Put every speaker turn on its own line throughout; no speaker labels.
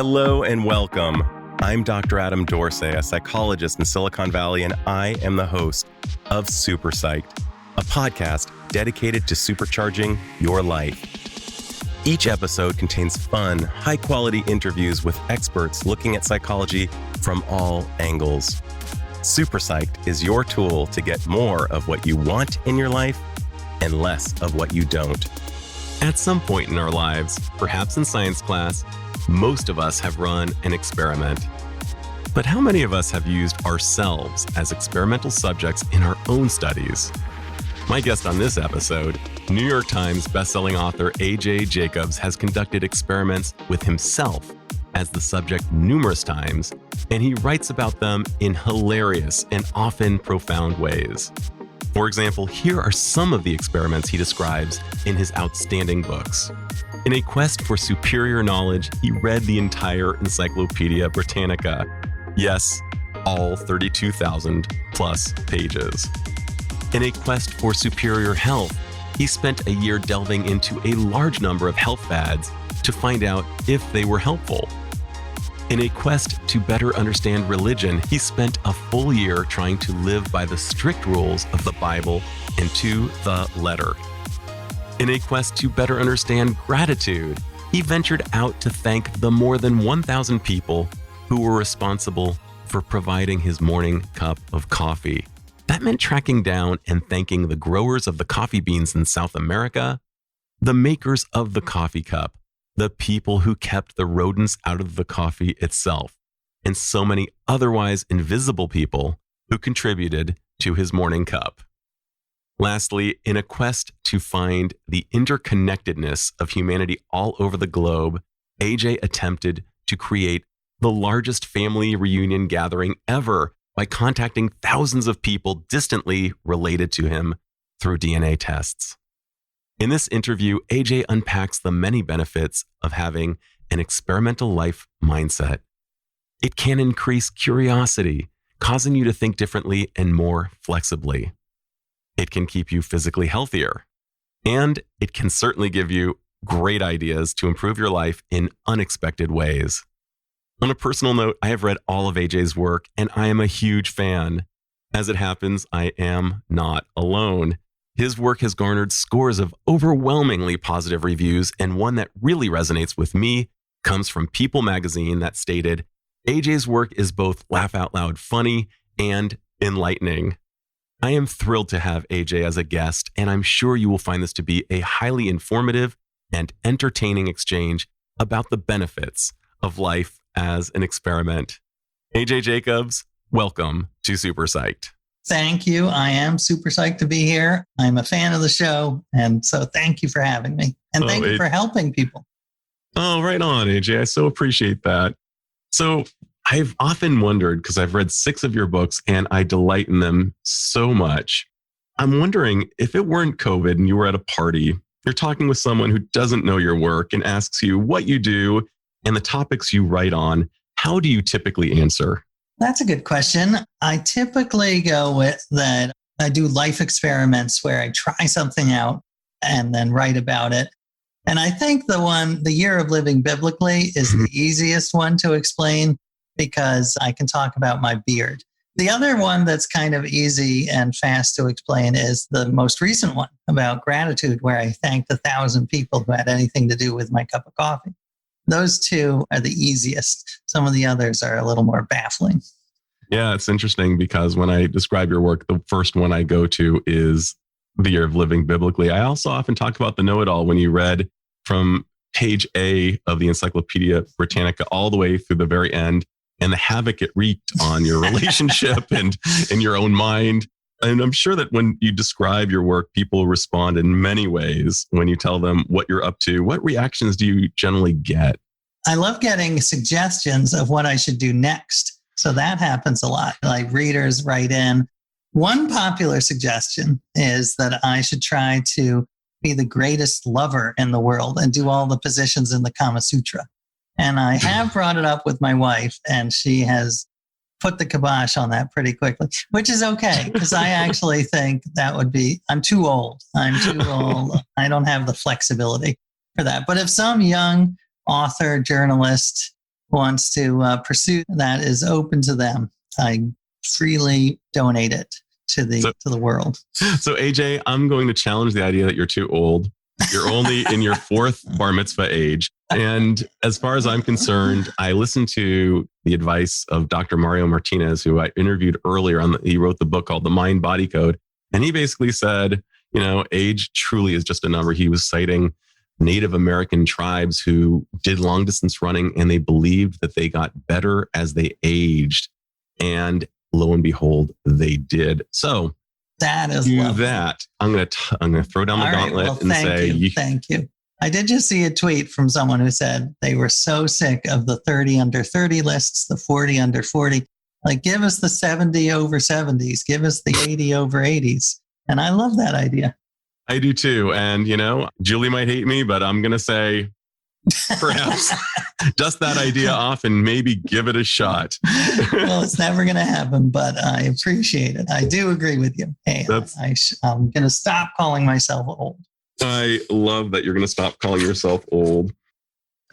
Hello and welcome. I'm Dr. Adam Dorsey, a psychologist in Silicon Valley, and I am the host of Super Psyched, a podcast dedicated to supercharging your life. Each episode contains fun, high-quality interviews with experts looking at psychology from all angles. Super Psyched is your tool to get more of what you want in your life and less of what you don't. At some point in our lives, perhaps in science class, most of us have run an experiment. But how many of us have used ourselves as experimental subjects in our own studies? My guest on this episode, New York Times bestselling author A.J. Jacobs, has conducted experiments with himself as the subject numerous times, and he writes about them in hilarious and often profound ways. For example, here are some of the experiments he describes in his outstanding books. In a quest for superior knowledge, he read the entire Encyclopedia Britannica. Yes, all 32,000 plus pages. In a quest for superior health, he spent a year delving into a large number of health fads to find out if they were helpful. In a quest to better understand religion, he spent a full year trying to live by the strict rules of the Bible and to the letter. In a quest to better understand gratitude, he ventured out to thank the more than 1,000 people who were responsible for providing his morning cup of coffee. That meant tracking down and thanking the growers of the coffee beans in South America, the makers of the coffee cup, the people who kept the rodents out of the coffee itself, and so many otherwise invisible people who contributed to his morning cup. Lastly, in a quest to find the interconnectedness of humanity all over the globe, AJ attempted to create the largest family reunion gathering ever by contacting thousands of people distantly related to him through DNA tests. In this interview, AJ unpacks the many benefits of having an experimental life mindset. It can increase curiosity, causing you to think differently and more flexibly. It can keep you physically healthier. And it can certainly give you great ideas to improve your life in unexpected ways. On a personal note, I have read all of AJ's work, and I am a huge fan. As it happens, I am not alone. His work has garnered scores of overwhelmingly positive reviews, and one that really resonates with me comes from People magazine that stated, AJ's work is both laugh out loud funny and enlightening. I am thrilled to have AJ as a guest, and I'm sure you will find this to be a highly informative and entertaining exchange about the benefits of life as an experiment. AJ Jacobs, welcome to Super Psyched.
Thank you. I am super psyched to be here. I'm a fan of the show. And so thank you for having me. And thank you for helping people.
Oh, right on, AJ. I so appreciate that. So I've often wondered, because I've read 6 of your books and I delight in them so much. I'm wondering if it weren't COVID and you were at a party, you're talking with someone who doesn't know your work and asks you what you do and the topics you write on, how do you typically answer?
That's a good question. I typically go with that I do life experiments where I try something out and then write about it. And I think the year of living biblically is the easiest one to explain because I can talk about my beard. The other one that's kind of easy and fast to explain is the most recent one about gratitude, where I thanked 1,000 people who had anything to do with my cup of coffee. Those two are the easiest. Some of the others are a little more baffling.
Yeah, it's interesting because when I describe your work, the first one I go to is The Year of Living Biblically. I also often talk about the know-it-all when you read from page A of the Encyclopedia Britannica all the way through the very end and the havoc it wreaked on your relationship and in your own mind. And I'm sure that when you describe your work, people respond in many ways when you tell them what you're up to. What reactions do you generally get?
I love getting suggestions of what I should do next. So that happens a lot. Like readers write in. One popular suggestion is that I should try to be the greatest lover in the world and do all the positions in the Kama Sutra. And I have brought it up with my wife, and she has put the kibosh on that pretty quickly, which is okay, because I actually think that would be, I'm too old. I don't have the flexibility for that. But if some young author, journalist wants to pursue that is open to them. I freely donate it to the world.
So AJ, I'm going to challenge the idea that you're too old. You're only in your fourth bar mitzvah age. And as far as I'm concerned, I listened to the advice of Dr. Mario Martinez, who I interviewed earlier he wrote the book called The Mind Body Code. And he basically said, age truly is just a number. He was citing Native American tribes who did long distance running, and they believed that they got better as they aged. And lo and behold, they did. So
that is
that. I'm going to throw down the gauntlet and say,
thank you. I did just see a tweet from someone who said they were so sick of the 30 under 30 lists, the 40 under 40. Like, give us the 70 over 70s, give us the 80 over 80s. And I love that idea.
I do too. And, Julie might hate me, but I'm going to say, perhaps dust that idea off and maybe give it a shot.
Well, it's never going to happen, but I appreciate it. I do agree with you. Hey, I'm going to stop calling myself old.
I love that you're going to stop calling yourself old.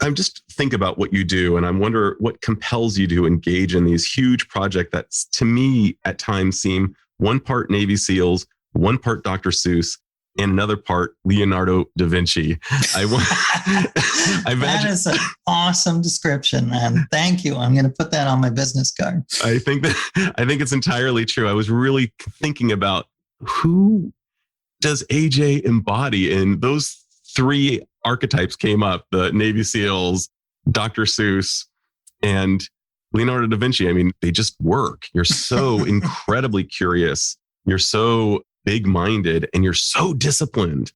I'm just think about what you do, and I wonder what compels you to engage in these huge projects that, to me, at times seem one part Navy SEALs, one part Dr. Seuss, and another part Leonardo da Vinci.
That is an awesome description, and thank you. I'm going to put that on my business card.
I think it's entirely true. I was really thinking about who does AJ embody, and those three archetypes came up: the Navy SEALs, Dr. Seuss, and Leonardo da Vinci. I mean, they just work. You're so incredibly curious. You're so big-minded, and you're so disciplined.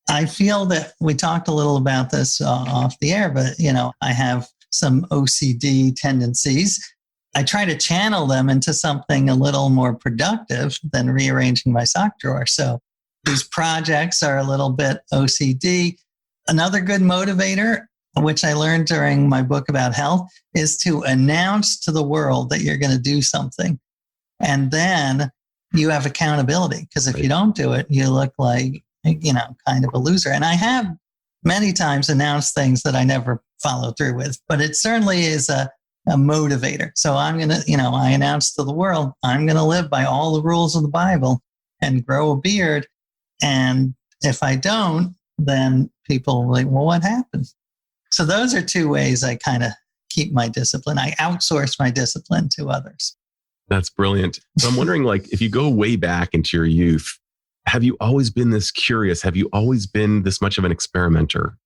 I feel that we talked a little about this off the air, but, I have some OCD tendencies. I try to channel them into something a little more productive than rearranging my sock drawer. So these projects are a little bit OCD. Another good motivator, which I learned during my book about health, is to announce to the world that you're going to do something. And then you have accountability, because if you don't do it, you look like, kind of a loser. And I have many times announced things that I never follow through with, but it certainly is a motivator. So I'm going to, I announce to the world, I'm going to live by all the rules of the Bible and grow a beard. And if I don't, then people are like, well, what happened? So those are two ways I kind of keep my discipline. I outsource my discipline to others.
That's brilliant. So I'm wondering, if you go way back into your youth, have you always been this curious? Have you always been this much of an experimenter?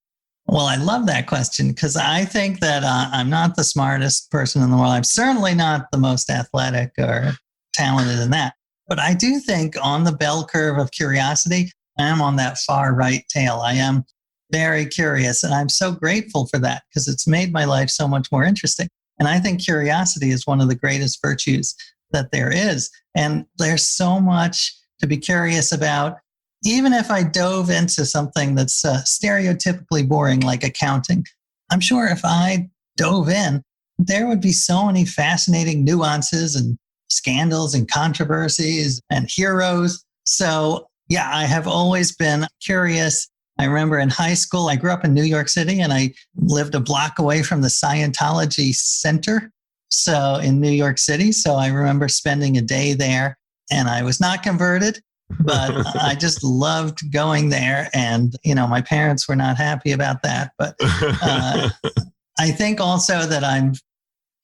Well, I love that question, because I think that I'm not the smartest person in the world. I'm certainly not the most athletic or talented in that. But I do think on the bell curve of curiosity, I am on that far right tail. I am very curious, and I'm so grateful for that, because it's made my life so much more interesting. And I think curiosity is one of the greatest virtues that there is. And there's so much to be curious about. Even if I dove into something that's stereotypically boring, like accounting, I'm sure if I dove in, there would be so many fascinating nuances and scandals and controversies and heroes. So yeah, I have always been curious. I remember in high school, I grew up in New York City, and I lived a block away from the Scientology Center. So in New York City. So I remember spending a day there, and I was not converted, but I just loved going there. And, my parents were not happy about that. But I think also that I'm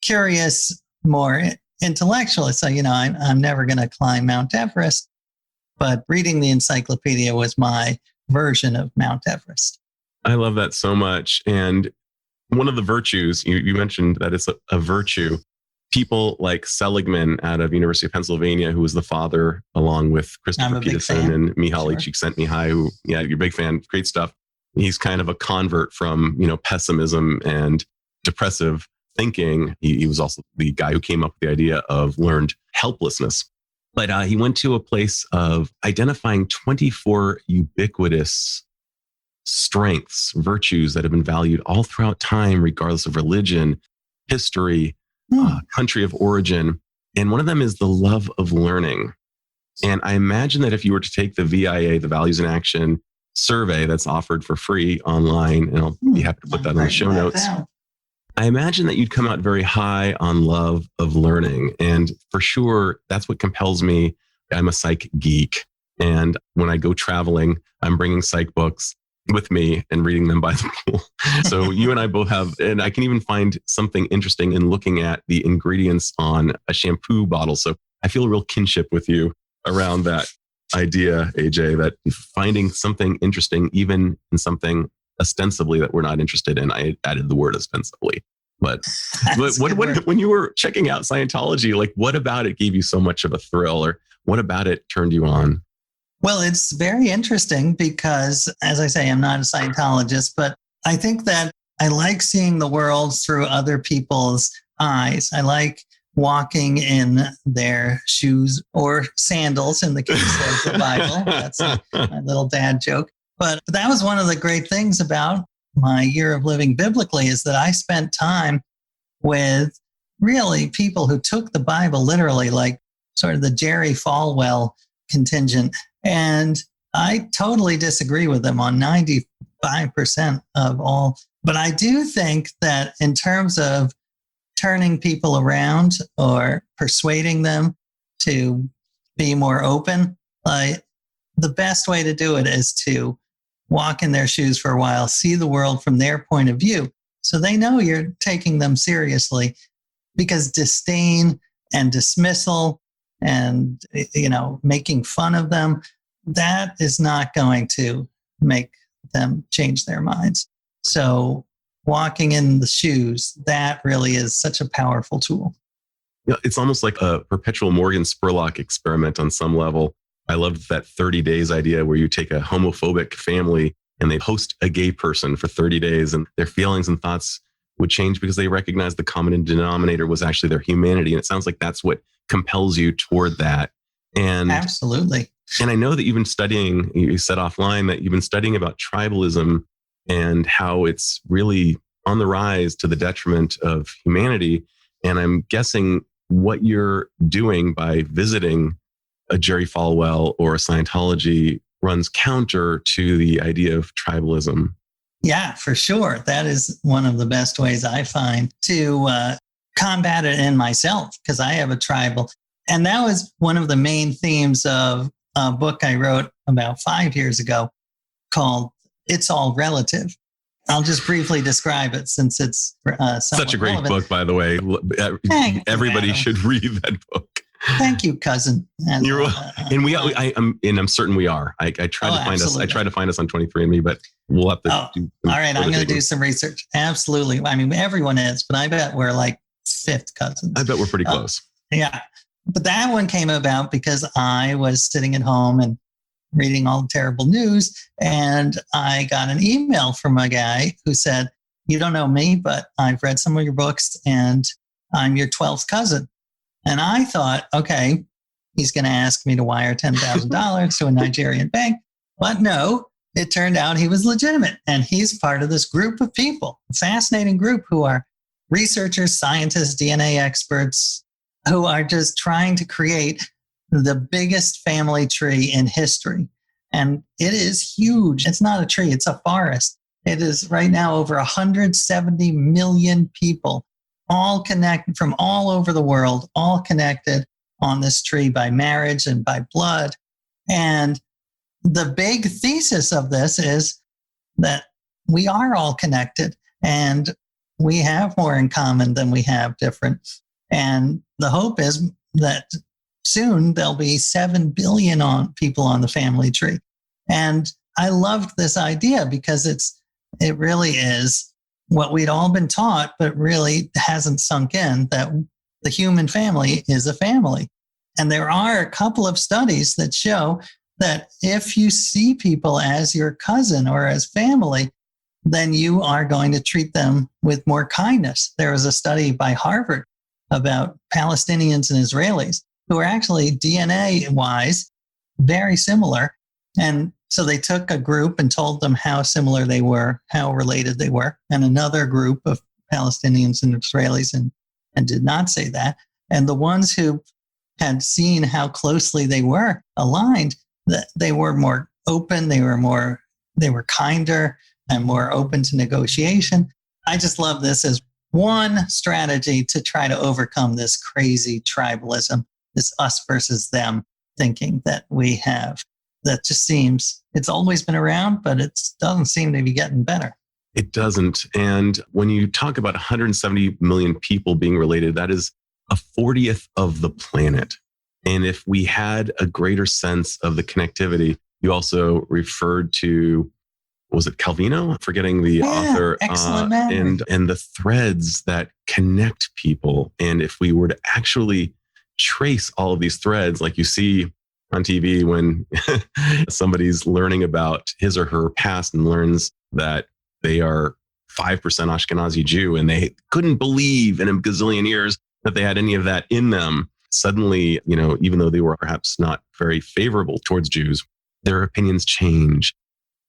curious more intellectually. So, I'm never going to climb Mount Everest, but reading the encyclopedia was my version of Mount Everest.
I love that so much. And one of the virtues, you mentioned that it's a virtue. People like Seligman out of University of Pennsylvania, who was the father, along with Christopher Peterson and Mihaly Csikszentmihalyi, who, you're a big fan, great stuff. He's kind of a convert from, pessimism and depressive thinking. He was also the guy who came up with the idea of learned helplessness. But he went to a place of identifying 24 ubiquitous strengths, virtues that have been valued all throughout time, regardless of religion, history, country of origin. And one of them is the love of learning. And I imagine that if you were to take the VIA, the Values in Action survey that's offered for free online, and I'll be happy to put that in the show notes. I imagine that you'd come out very high on love of learning. And for sure, that's what compels me. I'm a psych geek. And when I go traveling, I'm bringing psych books with me and reading them by the pool. So you and I both have, and I can even find something interesting in looking at the ingredients on a shampoo bottle. So I feel a real kinship with you around that idea, AJ, that finding something interesting, even in something ostensibly that we're not interested in. I added the word ostensibly. But when you were checking out Scientology, like what about it gave you so much of a thrill, or what about it turned you on?
Well, it's very interesting because, as I say, I'm not a Scientologist, but I think that I like seeing the world through other people's eyes. I like walking in their shoes or sandals in the case of the Bible. That's my little dad joke. But that was one of the great things about my year of living biblically, is that I spent time with really people who took the Bible literally, like sort of the Jerry Falwell contingent. And I totally disagree with them on 95% of all. But I do think that in terms of turning people around or persuading them to be more open, the best way to do it is to walk in their shoes for a while, see the world from their point of view, so they know you're taking them seriously. Because disdain and dismissal and, making fun of them, that is not going to make them change their minds. So walking in the shoes, that really is such a powerful tool.
Yeah, it's almost like a perpetual Morgan Spurlock experiment on some level. I loved that 30 days idea where you take a homophobic family and they host a gay person for 30 days and their feelings and thoughts would change because they recognized the common denominator was actually their humanity. And it sounds like that's what compels you toward that. And
absolutely.
And I know that you've been studying, you said offline that you've been studying about tribalism and how it's really on the rise to the detriment of humanity. And I'm guessing what you're doing by visiting a Jerry Falwell or a Scientology runs counter to the idea of tribalism.
Yeah, for sure. That is one of the best ways I find to combat it in myself, because I have a tribal. And that was one of the main themes of a book I wrote about 5 years ago called It's All Relative. I'll just briefly describe it since it's
such a great relevant book, by the way. Everybody should read that book.
Thank you, cousin. And,
I'm certain we are. I tried to find us. I tried to find us on 23andMe, but we'll have to.
All right, I'm going to do some research. Absolutely. I mean, everyone is, but I bet we're like fifth cousins.
I bet we're pretty close.
Yeah, but that one came about because I was sitting at home and reading all the terrible news, and I got an email from a guy who said, "You don't know me, but I've read some of your books, and I'm your 12th cousin." And I thought, okay, he's going to ask me to wire $10,000 to a Nigerian bank. But no, it turned out he was legitimate. And he's part of this group of people, a fascinating group who are researchers, scientists, DNA experts, who are just trying to create the biggest family tree in history. And it is huge. It's not a tree, it's a forest. It is right now over 170 million people, all connected from all over the world, all connected on this tree by marriage and by blood. And the big thesis of this is that we are all connected and we have more in common than we have different. And the hope is that soon there'll be 7 billion people on the family tree. And I loved this idea because it really is what we'd all been taught, but really hasn't sunk in, that the human family is a family. And there are a couple of studies that show that if you see people as your cousin or as family, then you are going to treat them with more kindness. There was a study by Harvard about Palestinians and Israelis who are actually DNA-wise very similar. And so they took a group and told them how similar they were, how related they were, and another group of Palestinians and Israelis and did not say that. And the ones who had seen how closely they were aligned, that they were more open, they were kinder and more open to negotiation. I just love this as one strategy to try to overcome this crazy tribalism, this us versus them thinking that we have. That just seems, it's always been around, but it doesn't seem to be getting better.
It doesn't. And when you talk about 170 million people being related, that is a 40th of the planet. And if we had a greater sense of the connectivity, you also referred to, was it Calvino? I'm forgetting the author.
Excellent memory.
And the threads that connect people. And if we were to actually trace all of these threads, like you see on TV when somebody's learning about his or her past and learns that they are 5% Ashkenazi Jew and they couldn't believe in a gazillion years that they had any of that in them. Suddenly, even though they were perhaps not very favorable towards Jews, their opinions change.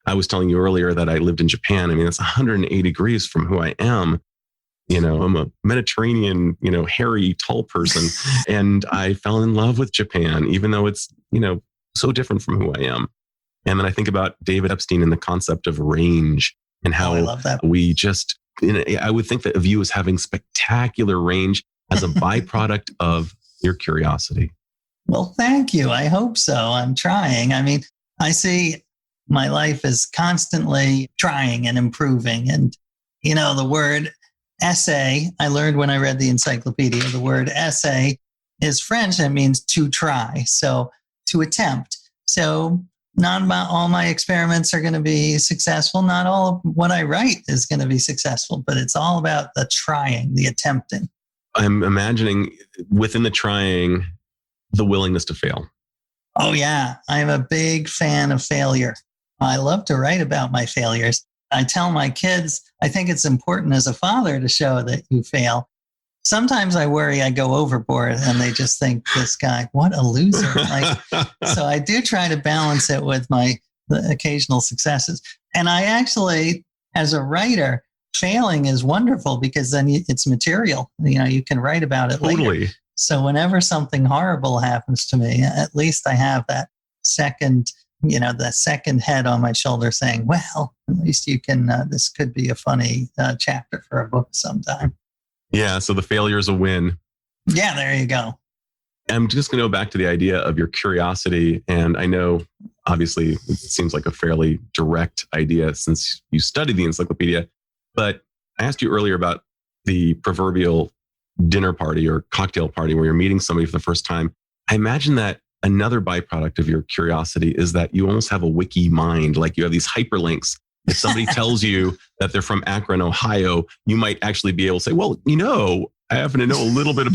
I was telling you earlier that I lived in Japan. I mean, it's 180 degrees from who I am. I'm a Mediterranean, hairy, tall person. And I fell in love with Japan, even though it's, so different from who I am. And then I think about David Epstein and the concept of range and how
I love that.
we just, I would think that of you as having spectacular range as a byproduct of your curiosity.
Well, thank you. I hope so. I'm trying. I mean, I see my life is constantly trying and improving. And, the word essay, I learned when I read the encyclopedia, the word essay is French and means to try. So to attempt. So not all my experiments are going to be successful. Not all of what I write is going to be successful, but it's all about the trying, the attempting.
I'm imagining within the trying, the willingness to fail.
Oh, yeah. I'm a big fan of failure. I love to write about my failures. I tell my kids, I think it's important as a father to show that you fail. Sometimes I worry I go overboard and they just think, this guy, what a loser. So I do try to balance it with the occasional successes. And I actually, as a writer, failing is wonderful because then it's material. You can write about it later. So whenever something horrible happens to me, at least I have that second head on my shoulder saying, well, at least you can, this could be a funny chapter for a book sometime.
Yeah. So the failure is a win.
Yeah, there you go.
I'm just going to go back to the idea of your curiosity. And I know, obviously, it seems like a fairly direct idea since you studied the encyclopedia. But I asked you earlier about the proverbial dinner party or cocktail party where you're meeting somebody for the first time. I imagine that another byproduct of your curiosity is that you almost have a wiki mind, like you have these hyperlinks. If somebody tells you that they're from Akron, Ohio, you might actually be able to say, well, I happen to know a little bit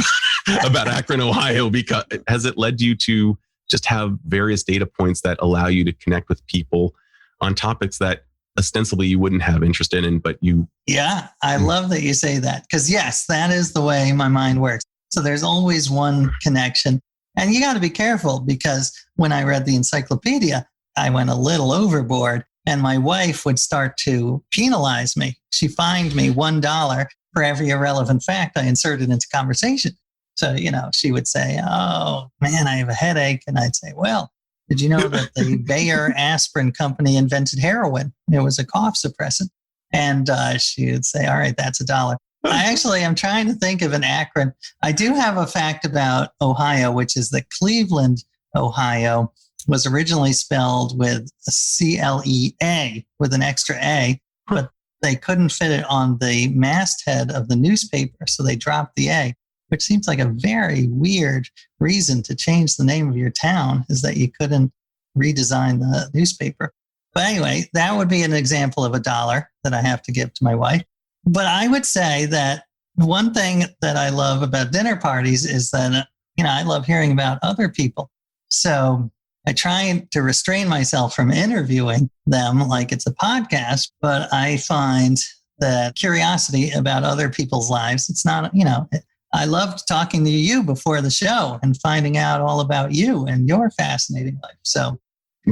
about Akron, Ohio, because has it led you to just have various data points that allow you to connect with people on topics that ostensibly you wouldn't have interest in, but you...
Yeah, I love that you say that because yes, that is the way my mind works. So there's always one connection. And you got to be careful because when I read the encyclopedia, I went a little overboard and my wife would start to penalize me. She fined me $1 for every irrelevant fact I inserted into conversation. So, she would say, oh, man, I have a headache. And I'd say, well, did you know that the Bayer Aspirin Company invented heroin? It was a cough suppressant. And she would say, all right, that's $1. I am trying to think of an Akron. I do have a fact about Ohio, which is that Cleveland, Ohio, was originally spelled with a C-L-E-A with an extra A, but they couldn't fit it on the masthead of the newspaper, so they dropped the A, which seems like a very weird reason to change the name of your town, is that you couldn't redesign the newspaper. But anyway, that would be an example of $1 that I have to give to my wife. But I would say that one thing that I love about dinner parties is that, I love hearing about other people. So I try to restrain myself from interviewing them like it's a podcast, but I find that curiosity about other people's lives, it's not, I loved talking to you before the show and finding out all about you and your fascinating life. So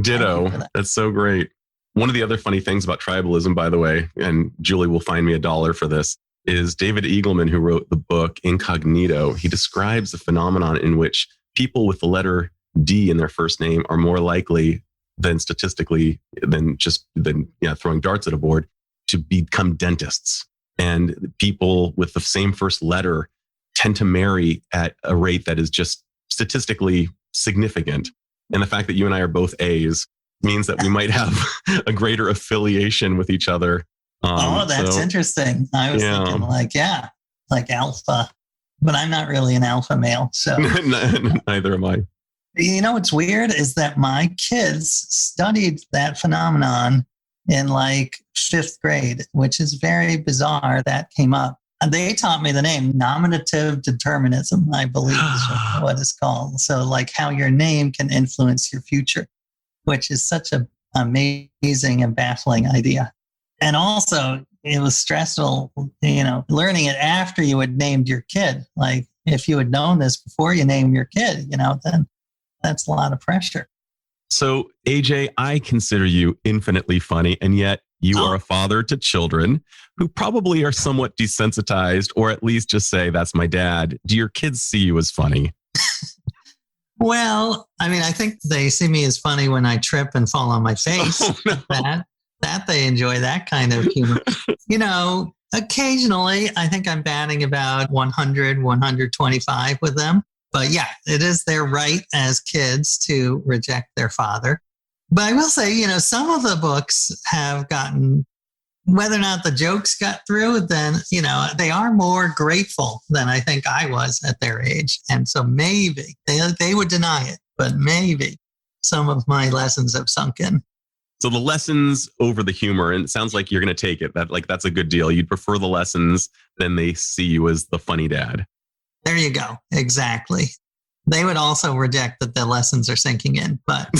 ditto. That's so great. One of the other funny things about tribalism, by the way, and Julie will find me $1 for this, is David Eagleman, who wrote the book Incognito. He describes the phenomenon in which people with the letter D in their first name are more likely than statistically than throwing darts at a board to become dentists. And people with the same first letter tend to marry at a rate that is just statistically significant. And the fact that you and I are both A's means that we might have a greater affiliation with each other.
That's interesting. I was thinking like alpha, but I'm not really an alpha male. So
neither am I.
You know, what's weird is that my kids studied that phenomenon in like 5th grade, which is very bizarre. That came up. And they taught me the name nominative determinism, I believe is what it's called. So like how your name can influence your future, which is such an amazing and baffling idea. And also it was stressful, learning it after you had named your kid. Like if you had known this before you named your kid, then that's a lot of pressure.
So AJ, I consider you infinitely funny, and yet you are a father to children who probably are somewhat desensitized, or at least just say, that's my dad. Do your kids see you as funny?
Well, I mean, I think they see me as funny when I trip and fall on my face.
Oh, no.
That they enjoy that kind of humor. Occasionally, I think I'm batting about 100, 125 with them. But yeah, it is their right as kids to reject their father. But I will say, some of the books have gotten, whether or not the jokes got through, then, they are more grateful than I think I was at their age. And so maybe they would deny it, but maybe some of my lessons have sunk in.
So the lessons over the humor, and it sounds like you're going to take it. That's a good deal. You'd prefer the lessons than they see you as the funny dad. There
you go. Exactly. They would also reject that the lessons are sinking in, but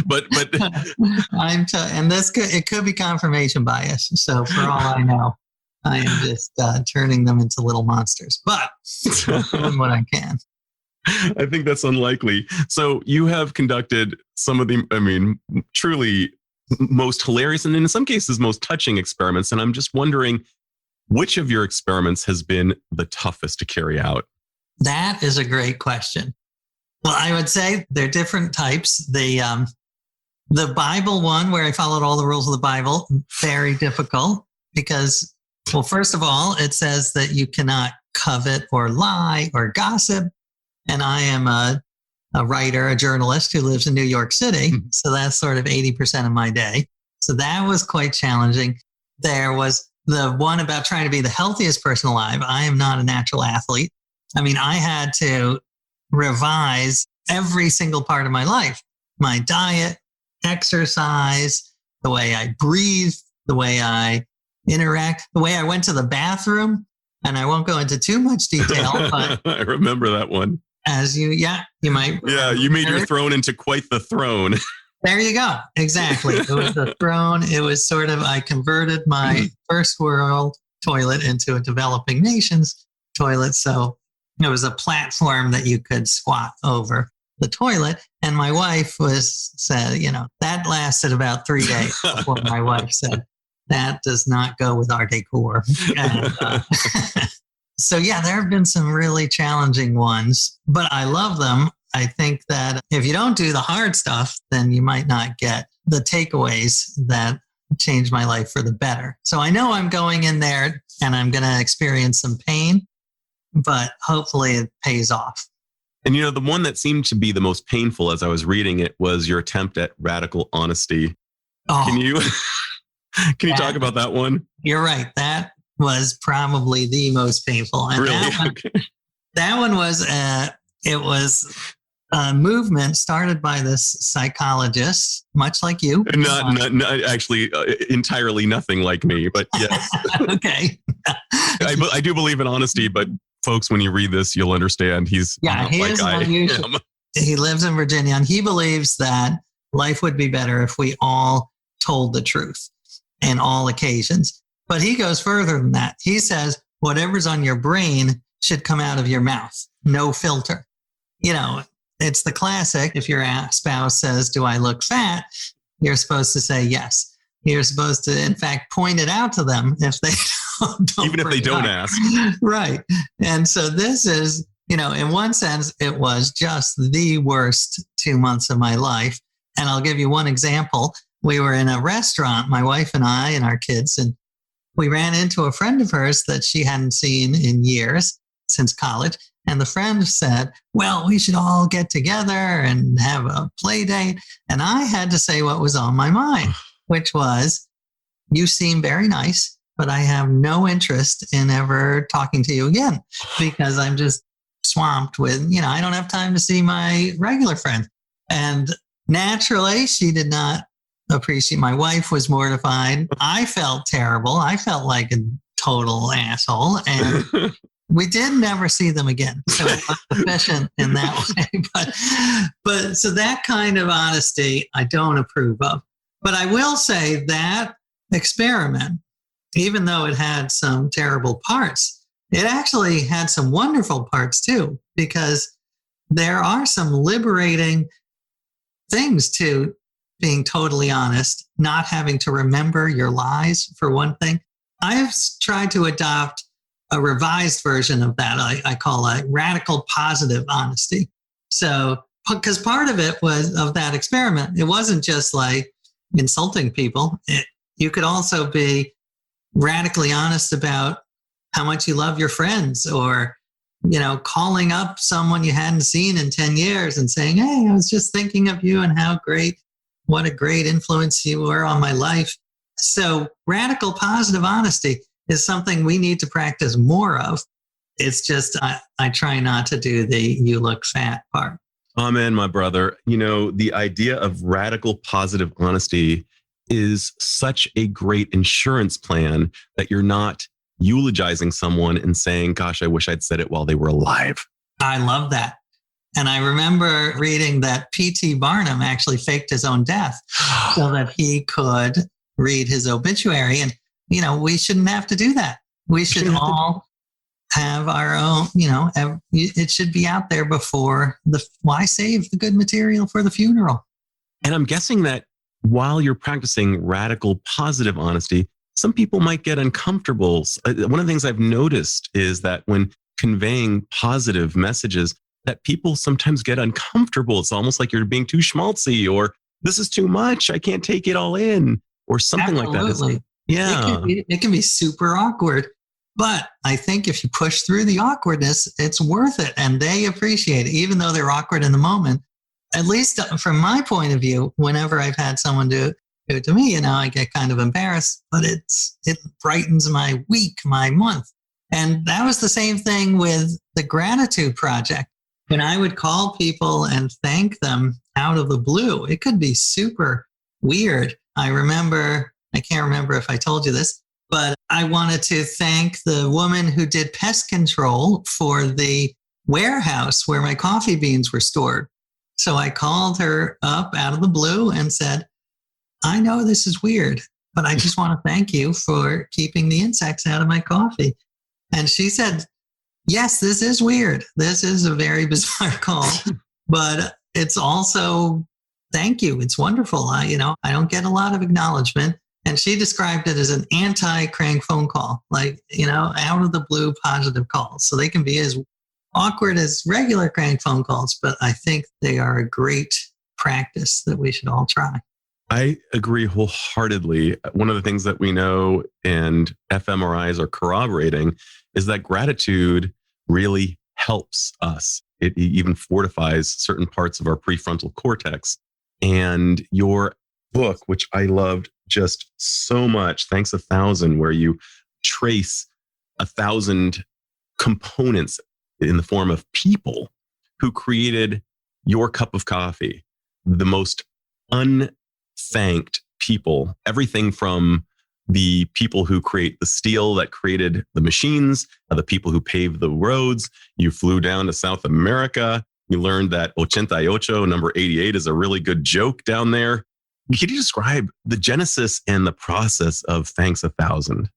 but
and it could be confirmation bias. So for all I know, I am just turning them into little monsters, but doing what I can.
I think that's unlikely. So you have conducted some of the, truly most hilarious and in some cases most touching experiments. And I'm just wondering, which of your experiments has been the toughest to carry out?
That is a great question. Well, I would say they're different types. The Bible one, where I followed all the rules of the Bible, very difficult because, well, first of all, it says that you cannot covet or lie or gossip. And I am a writer, a journalist who lives in New York City. So that's sort of 80% of my day. So that was quite challenging. There was the one about trying to be the healthiest person alive. I am not a natural athlete. I had to revise every single part of my life, my diet, exercise, the way I breathe, the way I interact, the way I went to the bathroom. And I won't go into too much detail, but
I remember that one.
As you might.
Yeah, you made your throne into quite the throne.
There you go. Exactly. It was the throne. It was sort of, I converted my first world toilet into a developing nations toilet. So it was a platform that you could squat over the toilet. And my wife said, that lasted about 3 days before my wife said, that does not go with our decor. And, so yeah, there have been some really challenging ones, but I love them. I think that if you don't do the hard stuff, then you might not get the takeaways that change my life for the better. So I know I'm going in there and I'm going to experience some pain, but hopefully it pays off.
And the one that seemed to be the most painful as I was reading it was your attempt at radical honesty. Oh, can you talk about that one?
You're right. That was probably the most painful. And
really?
That one was, it was a movement started by this psychologist, much like you.
Not actually entirely nothing like me, but yes.
Okay.
I do believe in honesty, but folks, when you read this, you'll understand he is unusual.
He lives in Virginia, and he believes that life would be better if we all told the truth in all occasions. But he goes further than that. He says, whatever's on your brain should come out of your mouth. No filter. It's the classic. If your spouse says, do I look fat? You're supposed to say yes. You're supposed to, in fact, point it out to them if they don't
even if they don't ask.
Right. And so this is, in one sense, it was just the worst 2 months of my life. And I'll give you one example. We were in a restaurant, my wife and I and our kids, and we ran into a friend of hers that she hadn't seen in years since college. And the friend said, well, we should all get together and have a play date. And I had to say what was on my mind, which was, you seem very nice, but I have no interest in ever talking to you again because I'm just swamped with, I don't have time to see my regular friends. And naturally, she did not appreciate. My wife was mortified. I felt terrible. I felt like a total asshole. And we did never see them again. So it was sufficient in that way. But so that kind of honesty, I don't approve of. But I will say that experiment, even though it had some terrible parts, it actually had some wonderful parts too, because there are some liberating things to being totally honest, not having to remember your lies, for one thing. I have tried to adopt a revised version of that. I call it radical positive honesty. So, because part of it was of that experiment, it wasn't just like insulting people. You could also be radically honest about how much you love your friends, or, calling up someone you hadn't seen in 10 years and saying, hey, I was just thinking of you and what a great influence you were on my life. So radical positive honesty is something we need to practice more of. It's just, I try not to do the you look fat part.
Amen, my brother. The idea of radical positive honesty is such a great insurance plan that you're not eulogizing someone and saying, gosh, I wish I'd said it while they were alive.
I love that. And I remember reading that P.T. Barnum actually faked his own death so that he could read his obituary. And, we shouldn't have to do that. We should all have our own, it should be out there before why save the good material for the funeral?
And I'm guessing that while you're practicing radical positive honesty, some people might get uncomfortable. One of the things I've noticed is that when conveying positive messages, that people sometimes get uncomfortable. It's almost like you're being too schmaltzy, or this is too much, I can't take it all in, or something
Absolutely.
Like that. Yeah.
It can be super awkward. But I think if you push through the awkwardness, it's worth it. And they appreciate it, even though they're awkward in the moment. At least from my point of view, whenever I've had someone do it to me, I get kind of embarrassed, but it brightens my week, my month. And that was the same thing with the gratitude project. When I would call people and thank them out of the blue, it could be super weird. I can't remember if I told you this, but I wanted to thank the woman who did pest control for the warehouse where my coffee beans were stored. So I called her up out of the blue and said, I know this is weird, but I just want to thank you for keeping the insects out of my coffee. And she said, yes, this is weird. This is a very bizarre call, but it's also, thank you. It's wonderful. I don't get a lot of acknowledgement. And she described it as an anti-crank phone call, like, out of the blue positive calls. So they can be as awkward as regular crank phone calls, but I think they are a great practice that we should all try.
I agree wholeheartedly. One of the things that we know and fMRIs are corroborating is that gratitude really helps us. It even fortifies certain parts of our prefrontal cortex. And your book, which I loved just so much, Thanks 1,000, where you trace 1,000 components in the form of people who created your cup of coffee, the most unthanked people, everything from the people who create the steel that created the machines, the people who paved the roads. You flew down to South America. You learned that 88, number 88, is a really good joke down there. Can you describe the genesis and the process of Thanks 1,000?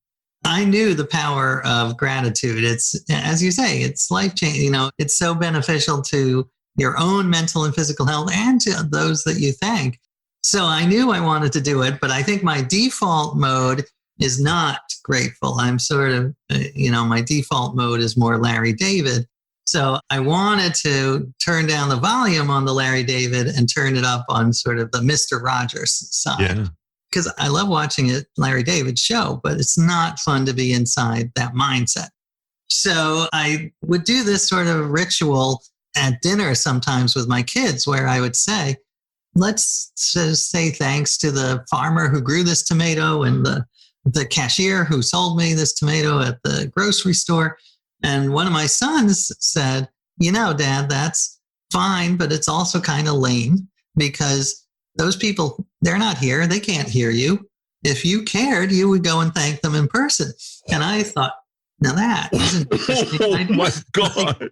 I knew the power of gratitude. It's, as you say, it's life-changing. It's so beneficial to your own mental and physical health and to those that you thank. So I knew I wanted to do it, but I think my default mode is not grateful. I'm sort of, my default mode is more Larry David. So I wanted to turn down the volume on the Larry David and turn it up on sort of the Mr. Rogers side.
Yeah.
because I love watching it, Larry David's show, but it's not fun to be inside that mindset. So I would do this sort of ritual at dinner sometimes with my kids where I would say, let's just say thanks to the farmer who grew this tomato and the cashier who sold me this tomato at the grocery store. And one of my sons said, Dad, that's fine, but it's also kind of lame because those people, they're not here. They can't hear you. If you cared, you would go and thank them in person. And I thought, now that is interesting.
Oh my God.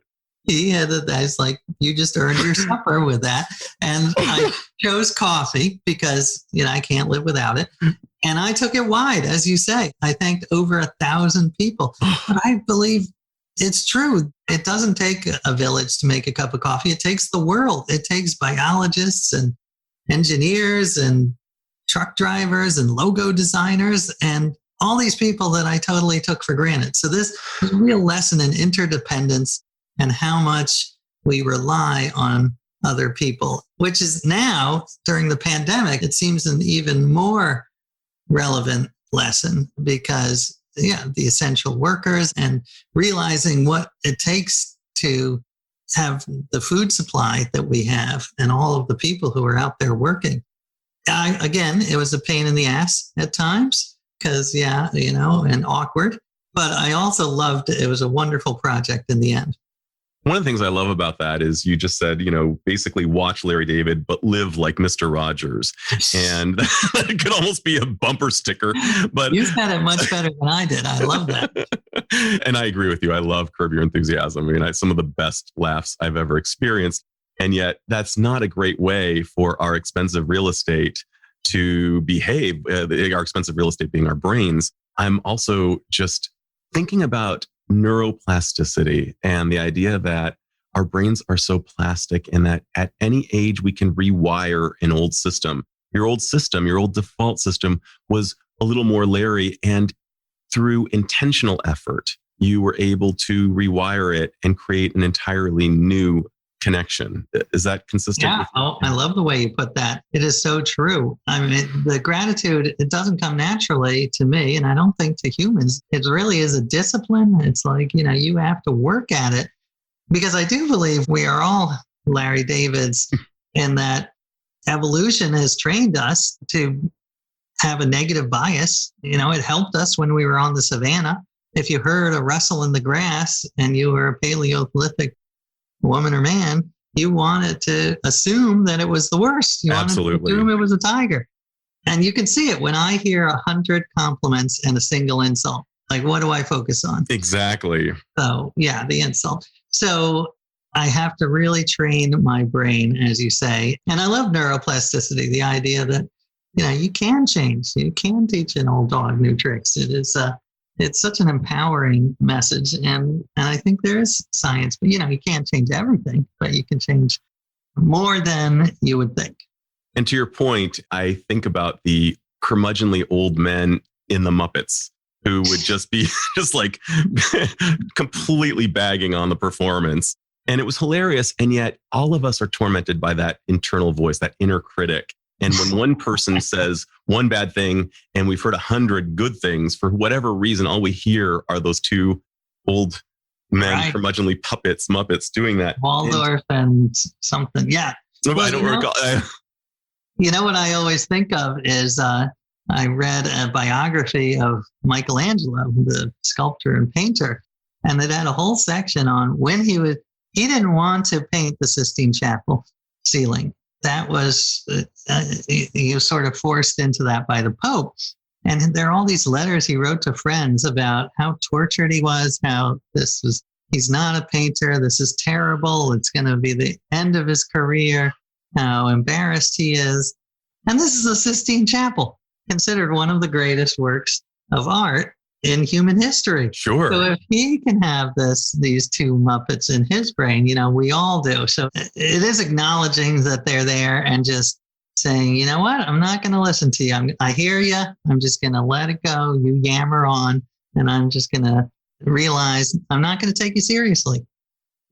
That's like, you just earned your supper with that. And I chose coffee because, I can't live without it. And I took it wide, as you say. I thanked over 1,000 people. But I believe it's true. It doesn't take a village to make a cup of coffee. It takes the world. It takes biologists and engineers and truck drivers and logo designers and all these people that I totally took for granted. So this is a real lesson in interdependence and how much we rely on other people, which is now during the pandemic, it seems an even more relevant lesson because, the essential workers and realizing what it takes to have the food supply that we have and all of the people who are out there working. Again, it was a pain in the ass at times because, and awkward, but I also loved it. It was a wonderful project in the end.
One of the things I love about that is you just said, basically watch Larry David, but live like Mr. Rogers. And that could almost be a bumper sticker. But
you said it much better than I did. I love that.
And I agree with you. I love Curb Your Enthusiasm. I mean, some of the best laughs I've ever experienced. And yet that's not a great way for our expensive real estate to behave, our expensive real estate being our brains. I'm also just thinking about neuroplasticity and the idea that our brains are so plastic and that at any age we can rewire an old system. Your old default system was a little more Larry, and through intentional effort, you were able to rewire it and create an entirely new connection. Is that consistent?
Yeah, I love the way you put that. It is so true. I mean, the gratitude, it doesn't come naturally to me, and I don't think to humans. It really is a discipline. It's like, you have to work at it because I do believe we are all Larry Davids in that evolution has trained us to have a negative bias. It helped us when we were on the savannah. If you heard a rustle in the grass and you were a Paleolithic woman or man, you wanted to assume that it was the worst. You
Absolutely.
wanted to assume it was a tiger. And you can see it when I hear 100 compliments and a single insult. Like, what do I focus on?
Exactly.
So, the insult. So I have to really train my brain, as you say. And I love neuroplasticity, the idea that, you can change. You can teach an old dog new tricks. It's such an empowering message. And I think there is science, but you can't change everything, but you can change more than you would think.
And to your point, I think about the curmudgeonly old men in the Muppets who would just be just like completely bagging on the performance. And it was hilarious. And yet all of us are tormented by that internal voice, that inner critic. And when one person says one bad thing and we've heard 100 good things, for whatever reason, all we hear are those two old men, right, curmudgeonly Muppets doing that.
Waldorf and something. Yeah.
I don't recall.
What I always think of is I read a biography of Michelangelo, the sculptor and painter, and it had a whole section on when he didn't want to paint the Sistine Chapel ceiling. That was, he was sort of forced into that by the Pope. And there are all these letters he wrote to friends about how tortured he was, how he's not a painter, this is terrible, it's going to be the end of his career, how embarrassed he is. And this is the Sistine Chapel, considered one of the greatest works of art in human history.
Sure.
So if he can have these two Muppets in his brain, we all do. So it is acknowledging that they're there and just saying, you know what, I'm not going to listen to you. I hear you. I'm just going to let it go. You yammer on, and I'm just going to realize I'm not going to take you seriously.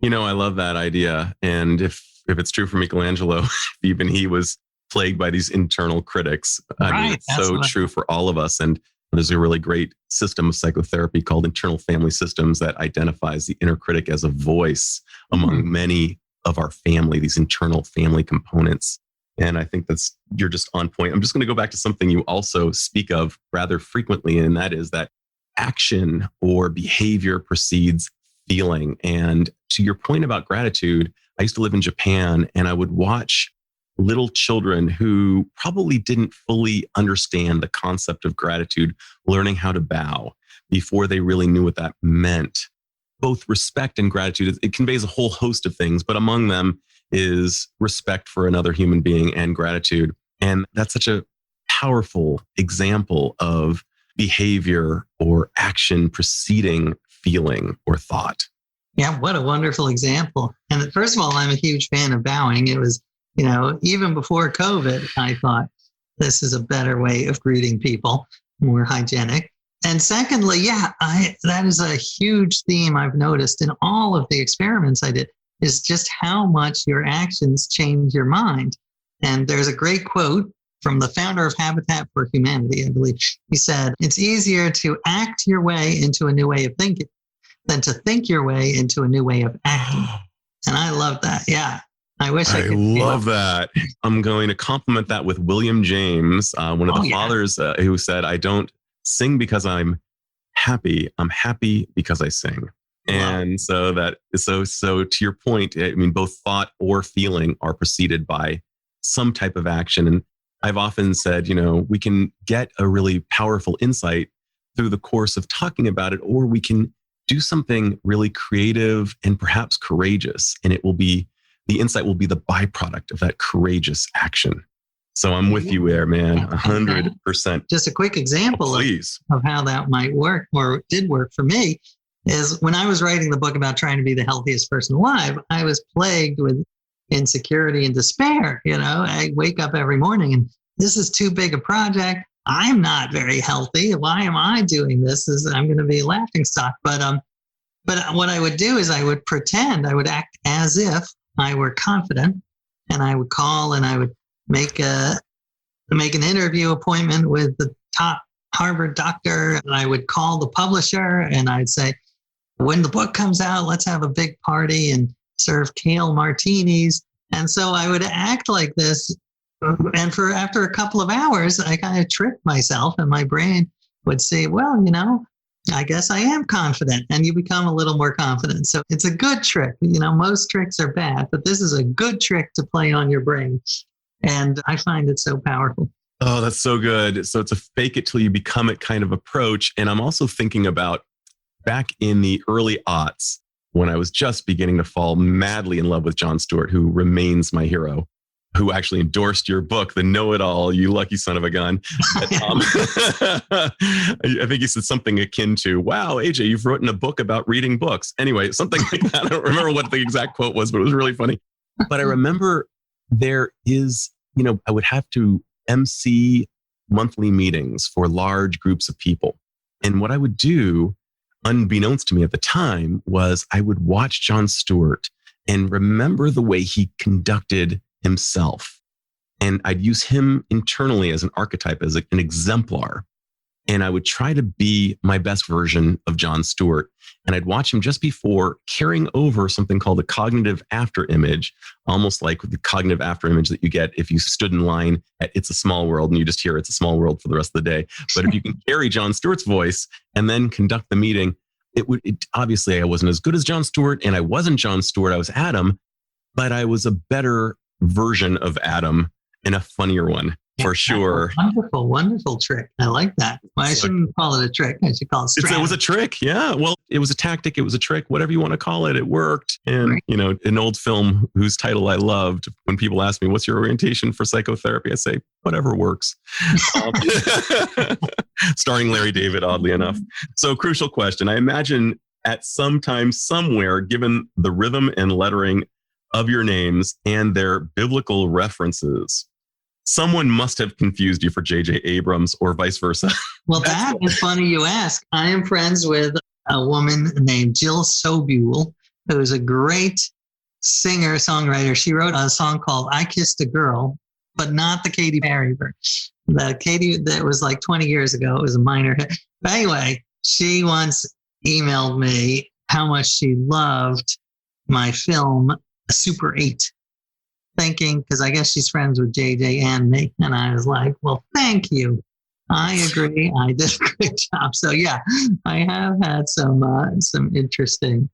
I love that idea. And if it's true for Michelangelo, even he was plagued by these internal critics. I mean, it's so true for all of us. And there's a really great system of psychotherapy called internal family systems that identifies the inner critic as a voice among many of our family, these internal family components. And I think you're just on point. I'm just going to go back to something you also speak of rather frequently, and that is that action or behavior precedes feeling. And to your point about gratitude, I used to live in Japan, and I would watch little children who probably didn't fully understand the concept of gratitude, learning how to bow before they really knew what that meant. Both respect and gratitude, it conveys a whole host of things, but among them is respect for another human being and gratitude. And that's such a powerful example of behavior or action preceding feeling or thought.
Yeah, what a wonderful example. And first of all, I'm a huge fan of bowing. It was, even before COVID, I thought this is a better way of greeting people, more hygienic. And secondly, that is a huge theme I've noticed in all of the experiments I did, is just how much your actions change your mind. And there's a great quote from the founder of Habitat for Humanity, I believe. He said, "It's easier to act your way into a new way of thinking than to think your way into a new way of acting." And I love that. Yeah. I love
that. I'm going to compliment that with William James, one of the fathers who said, "I don't sing because I'm happy. I'm happy because I sing." Wow. And so to your point, I mean, both thought or feeling are preceded by some type of action. And I've often said, we can get a really powerful insight through the course of talking about it, or we can do something really creative and perhaps courageous. And the insight will be the byproduct of that courageous action. So I'm with you there, man, 100%.
Just a quick example of how that might work, or did work for me, is when I was writing the book about trying to be the healthiest person alive, I was plagued with insecurity and despair. I wake up every morning and this is too big a project. I'm not very healthy. Why am I doing this? I'm going to be a laughingstock. But what I would do is I would act as if I were confident, and I would call and I would make an interview appointment with the top Harvard doctor. And I would call the publisher and I'd say, when the book comes out, let's have a big party and serve kale martinis. And so I would act like this. And after a couple of hours, I kind of tricked myself, and my brain would say, well, I guess I am confident, and you become a little more confident. So it's a good trick. Most tricks are bad, but this is a good trick to play on your brain. And I find it so powerful.
Oh, that's so good. So it's a fake it till you become it kind of approach. And I'm also thinking about back in the early aughts, when I was just beginning to fall madly in love with Jon Stewart, who remains my hero, who actually endorsed your book, The Know-It-All, you lucky son of a gun. But, I think he said something akin to, "Wow, AJ, you've written a book about reading books." Anyway, something like that. I don't remember what the exact quote was, but it was really funny. But I remember there is, I would have to MC monthly meetings for large groups of people. And what I would do, unbeknownst to me at the time, was I would watch Jon Stewart and remember the way he conducted himself. And I'd use him internally as an archetype, as an exemplar. And I would try to be my best version of Jon Stewart. And I'd watch him just before carrying over something called a cognitive after image, almost like the cognitive after image that you get if you stood in line at It's a Small World and you just hear It's a Small World for the rest of the day. But if you can carry Jon Stewart's voice and then conduct the meeting, obviously I wasn't as good as Jon Stewart, and I wasn't Jon Stewart, I was Adam, but I was a better version of Adam, and a funnier one, for sure.
Wonderful, wonderful trick. I like that. Well, I shouldn't call it a trick. I should call it strategy.
It was a trick. Yeah. Well, it was a tactic. It was a trick, whatever you want to call it. It worked. And, an old film whose title I loved, when people ask me, what's your orientation for psychotherapy? I say, whatever works. Starring Larry David, oddly enough. So, crucial question. I imagine at some time, somewhere, given the rhythm and lettering of your names and their biblical references, someone must have confused you for J.J. Abrams or vice versa.
Well, that is funny you ask. I am friends with a woman named Jill Sobule, who's a great singer-songwriter. She wrote a song called I Kissed a Girl but not the Katy Perry version. The Katy that was like 20 years ago. It was a minor hit. But anyway, she once emailed me how much she loved my film Super 8, thinking, because I guess she's friends with JJ and me. And I was like, well, thank you. I agree. I did a great job. So yeah, I have had some interesting,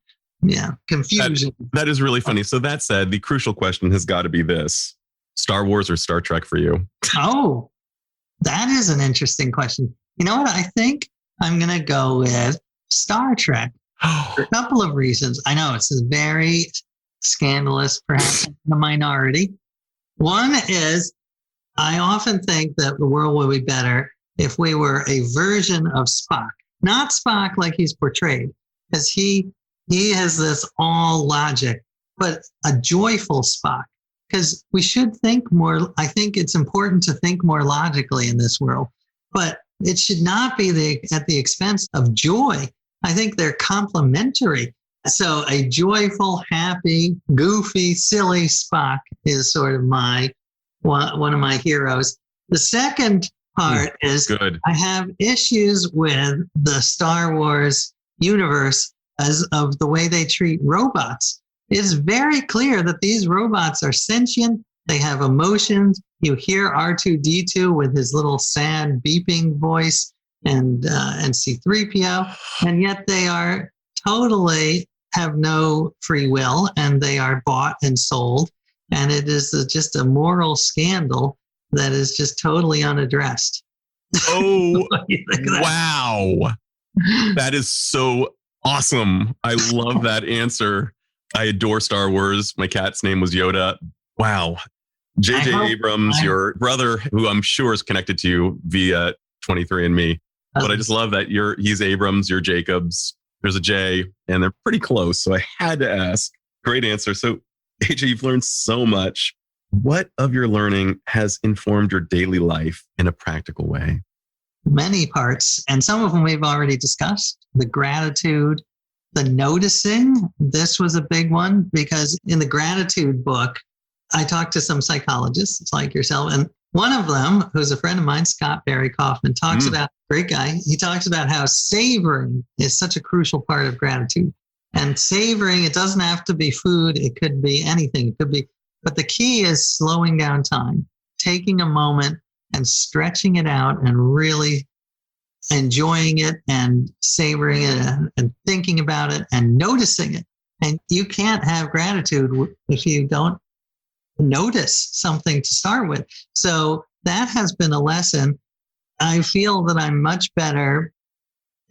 confusion.
That is really funny. So that said, the crucial question has got to be this: Star Wars or Star Trek for you?
Oh, that is an interesting question. You know what? I think I'm going to go with Star Trek for a couple of reasons. I know it's very scandalous, perhaps in the minority. One is I often think that the world would be better if we were a version of Spock, not Spock like he's portrayed, because he has this all logic, but a joyful Spock. Because we should think more. I think it's important to think more logically in this world, but it should not be at the expense of joy. I think they're complementary. So a joyful, happy, goofy, silly Spock is sort of one of my heroes. The second part is
good.
I have issues with the Star Wars universe as of the way they treat robots. It's very clear that these robots are sentient. They have emotions. You hear R2-D2 with his little sad beeping voice and C-3PO, and yet they are totally have no free will, and they are bought and sold. And it is just a moral scandal that is just totally unaddressed.
Oh, wow. That is so awesome. I love that answer. I adore Star Wars. My cat's name was Yoda. Wow. J.J. Abrams, your brother, who I'm sure is connected to you via 23andMe. But I just love that he's Abrams, you're Jacobs. There's a J, and they're pretty close. So I had to ask. Great answer. So, AJ, you've learned so much. What of your learning has informed your daily life in a practical way?
Many parts, and some of them we've already discussed. The gratitude, the noticing. This was a big one because in the gratitude book, I talked to some psychologists like yourself, and one of them, who's a friend of mine, Scott Barry Kaufman, talks about, great guy, he talks about how savoring is such a crucial part of gratitude. And savoring, it doesn't have to be food, it could be anything. It could be, but the key is slowing down time, taking a moment and stretching it out and really enjoying it and savoring it and thinking about it and noticing it. And you can't have gratitude if you don't notice something to start with. So that has been a lesson. I feel that I'm much better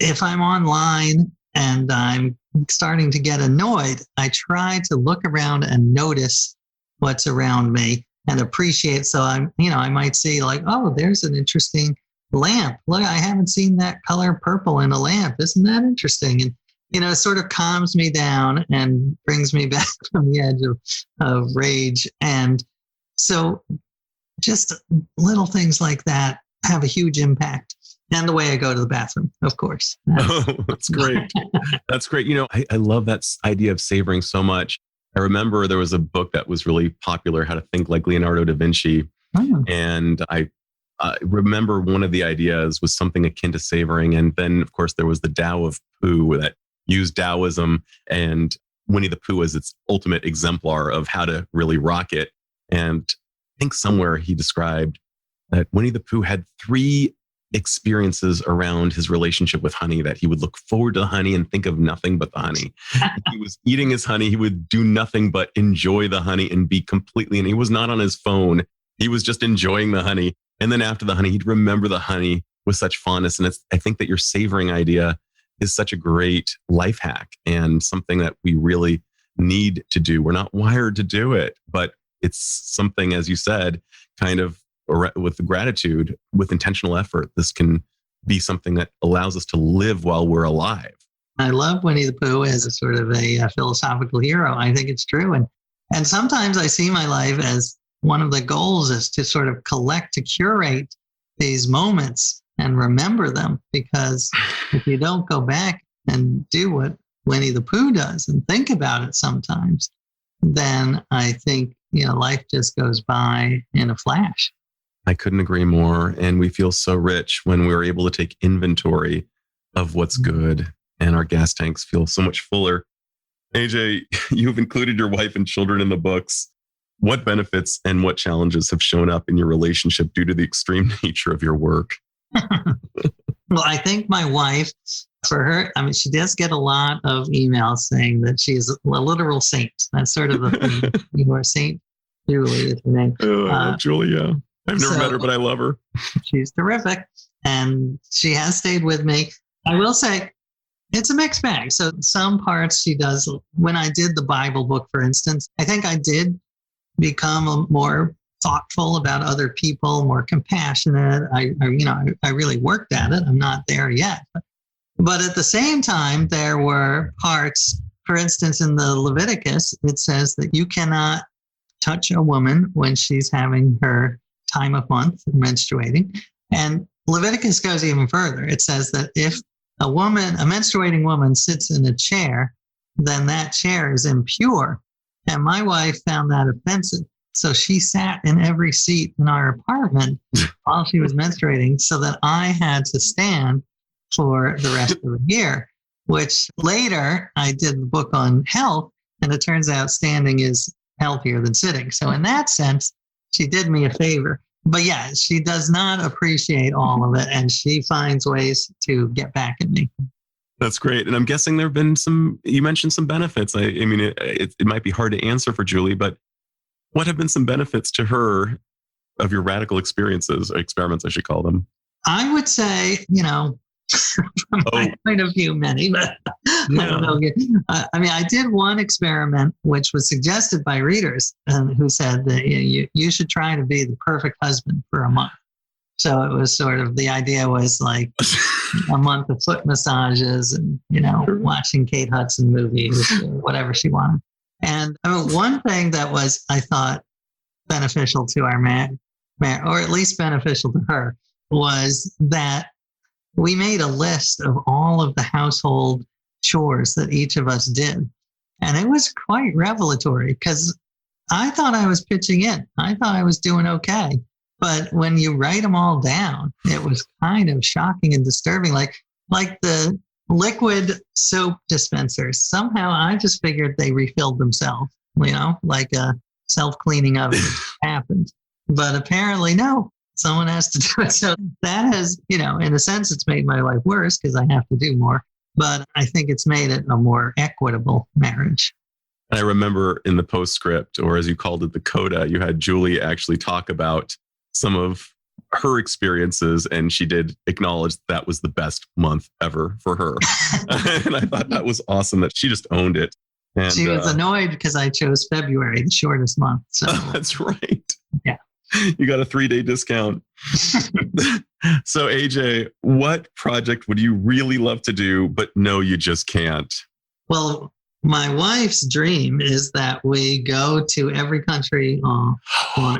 if I'm online and I'm starting to get annoyed. I try to look around and notice what's around me and appreciate. So I might see like, oh, there's an interesting lamp. Look, I haven't seen that color purple in a lamp. Isn't that interesting? And it sort of calms me down and brings me back from the edge of rage. And so just little things like that have a huge impact. And the way I go to the bathroom, of course.
That's great. That's great. I love that idea of savoring so much. I remember there was a book that was really popular, How to Think Like Leonardo da Vinci.
Oh.
And I remember one of the ideas was something akin to savoring. And then, of course, there was the Tao of Pooh that used Taoism, and Winnie the Pooh as its ultimate exemplar of how to really rock it. And I think somewhere he described that Winnie the Pooh had 3 experiences around his relationship with honey, that he would look forward to the honey and think of nothing but the honey. He was eating his honey. He would do nothing but enjoy the honey and be completely, and he was not on his phone. He was just enjoying the honey. And then after the honey, he'd remember the honey with such fondness. And I think that your savoring idea is such a great life hack and something that we really need to do. We're not wired to do it, but it's something, as you said, kind of with the gratitude, with intentional effort, this can be something that allows us to live while we're alive.
I love Winnie the Pooh as a sort of a philosophical hero. I think it's true. And sometimes I see my life as one of the goals is to sort of to curate these moments and remember them, because if you don't go back and do what Winnie the Pooh does and think about it sometimes, then I think life just goes by in a flash.
I couldn't agree more. And we feel so rich when we're able to take inventory of what's good, and our gas tanks feel so much fuller. AJ, you've included your wife and children in the books. What benefits and what challenges have shown up in your relationship due to the extreme nature of your work?
Well, I think my wife, for her, she does get a lot of emails saying that she's a literal saint. That's sort of the thing. You are Saint Julie is her name.
Julia. I've never met her, but I love her.
She's terrific. And she has stayed with me. I will say, it's a mixed bag. So some parts she does. When I did the Bible book, for instance, I think I did become more thoughtful about other people, more compassionate. I really worked at it. I'm not there yet. But at the same time, there were parts, for instance, in the Leviticus, it says that you cannot touch a woman when she's having her time of month, menstruating. And Leviticus goes even further. It says that if a menstruating woman sits in a chair, then that chair is impure. And my wife found that offensive. So she sat in every seat in our apartment while she was menstruating so that I had to stand for the rest of the year, which later I did the book on health, and it turns out standing is healthier than sitting. So in that sense, she did me a favor. But yeah, she does not appreciate all of it, and she finds ways to get back at me.
That's great. And I'm guessing there have been you mentioned some benefits. I mean, it might be hard to answer for Julie, but what have been some benefits to her of your radical experiences, or experiments, I should call them?
I would say, from my point of view, many, but I don't know. I did one experiment, which was suggested by readers who said that you should try to be the perfect husband for a month. So it was sort of, the idea was like a month of foot massages and, watching Kate Hudson movies, or whatever she wanted. And one thing that was, I thought, beneficial to our man, or at least beneficial to her, was that we made a list of all of the household chores that each of us did. And it was quite revelatory because I thought I was pitching in. I thought I was doing okay. But when you write them all down, it was kind of shocking and disturbing. Like the liquid soap dispensers. Somehow I just figured they refilled themselves, like a self-cleaning oven happened. But apparently, no. Someone has to do it. So that has, in a sense, it's made my life worse because I have to do more. But I think it's made it a more equitable marriage.
I remember in the postscript, or as you called it, the coda, you had Julie actually talk about some of her experiences, and she did acknowledge that was the best month ever for her. And I thought that was awesome that she just owned it. And
she was annoyed because I chose February, the shortest month. So
that's right.
Yeah.
You got a 3-day discount. So AJ, what project would you really love to do, but no, you just can't?
Well, my wife's dream is that we go to every country on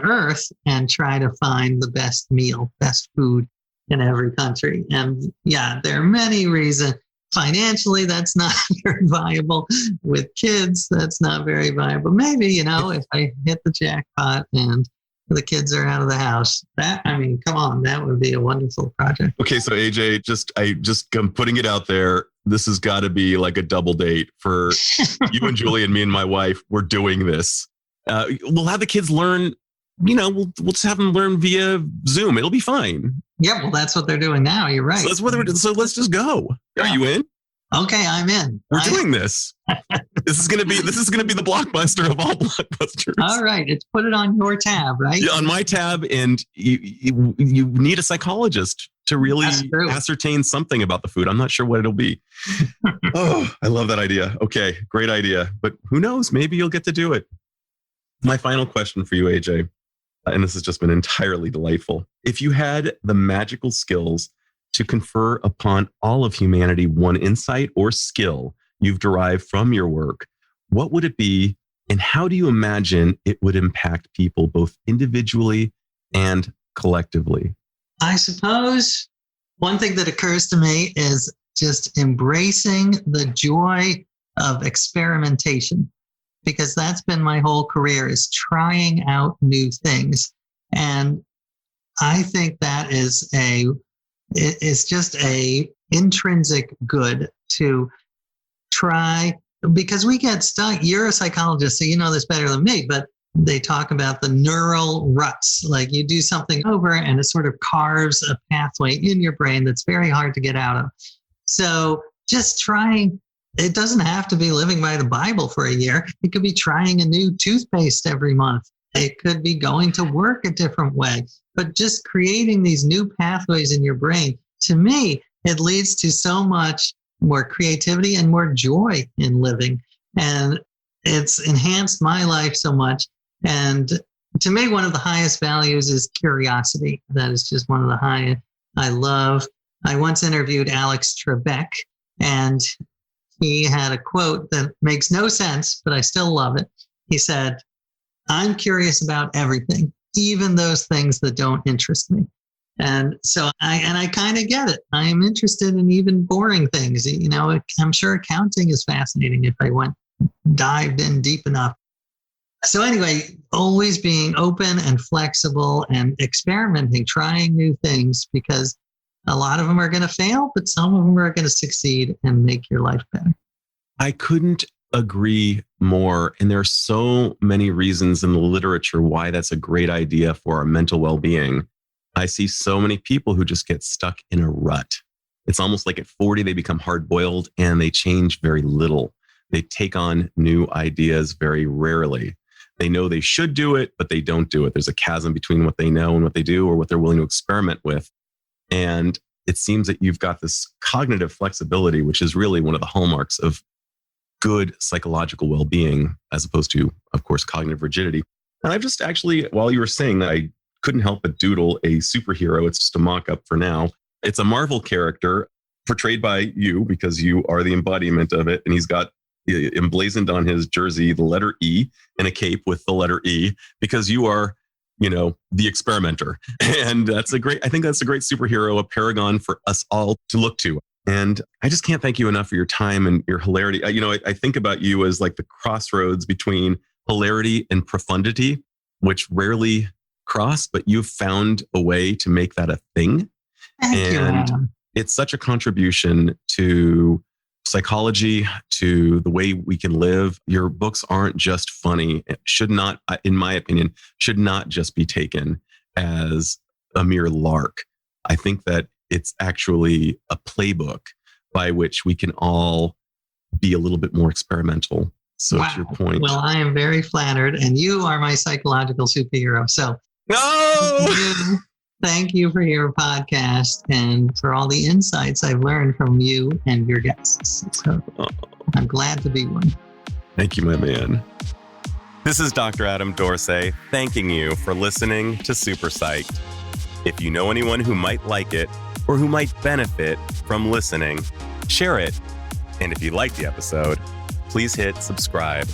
earth and try to find the best meal, best food in every country. And yeah, there are many reasons. Financially, that's not very viable. With kids, that's not very viable. Maybe, if I hit the jackpot and the kids are out of the house, come on, that would be a wonderful project.
Okay, so AJ, I'm putting it out there. This has got to be like a double date for you and Julie and me and my wife. We're doing this. We'll have the kids learn, we'll just have them learn via Zoom. It'll be fine.
Yeah, well, that's what they're doing now. You're right.
So let's just go.
Yeah.
Are you in?
Okay, I'm in.
We're doing this. This is gonna be the blockbuster of all blockbusters.
All right, it's put it on your tab, right?
Yeah, on my tab, and you need a psychologist to really ascertain something about the food. I'm not sure what it'll be. Oh, I love that idea. Okay, great idea. But who knows? Maybe you'll get to do it. My final question for you, AJ, and this has just been entirely delightful. If you had the magical skills to confer upon all of humanity one insight or skill you've derived from your work, what would it be, and how do you imagine it would impact people both individually and collectively?
I suppose one thing that occurs to me is just embracing the joy of experimentation. because that's been my whole career, is trying out new things. And I think that it's just a intrinsic good to try, because we get stuck. You're a psychologist, so you know this better than me, but they talk about the neural ruts. Like you do something over and it sort of carves a pathway in your brain that's very hard to get out of. So just trying, it doesn't have to be living by the Bible for a year. It could be trying a new toothpaste every month. It could be going to work a different way, but just creating these new pathways in your brain. To me, it leads to so much more creativity and more joy in living. And it's enhanced my life so much. And to me, one of the highest values is curiosity. That is just one of the highest I love. I once interviewed Alex Trebek, and he had a quote that makes no sense, but I still love it. He said, "I'm curious about everything, even those things that don't interest me." And so I kind of get it. I am interested in even boring things. You know, I'm sure accounting is fascinating if I dived in deep enough. So anyway, always being open and flexible and experimenting, trying new things, because a lot of them are going to fail, but some of them are going to succeed and make your life better.
I couldn't agree more. And there are so many reasons in the literature why that's a great idea for our mental well-being. I see so many people who just get stuck in a rut. It's almost like at 40, they become hard-boiled and they change very little. They take on new ideas very rarely. They know they should do it, but they don't do it. There's a chasm between what they know and what they do, or what they're willing to experiment with. And it seems that you've got this cognitive flexibility, which is really one of the hallmarks of good psychological well-being, as opposed to, of course, cognitive rigidity. And I've just actually, while you were saying that, I couldn't help but doodle a superhero. It's just a mock-up for now. It's a Marvel character portrayed by you, because you are the embodiment of it. And he's got emblazoned on his jersey the letter E and a cape with the letter E, because you are, you know, the experimenter. And I think that's a great superhero, a paragon for us all to look to. And I just can't thank you enough for your time and your hilarity. I think about you as like the crossroads between hilarity and profundity, which rarely cross, but you've found a way to make that a thing.
Thank you, Adam.
It's such a contribution to psychology, to the way we can live. Your books aren't just funny. It should not, in my opinion, should not just be taken as a mere lark. I think that it's actually a playbook by which we can all be a little bit more experimental. So
Wow.
To your point.
Well, I am very flattered, and you are my psychological superhero. So
no!
Thank you for your podcast and for all the insights I've learned from you and your guests. So I'm glad to be one.
Thank you, my man. This is Dr. Adam Dorsey thanking you for listening to Super Psyched. If you know anyone who might like it or who might benefit from listening, share it. And if you like the episode, please hit subscribe.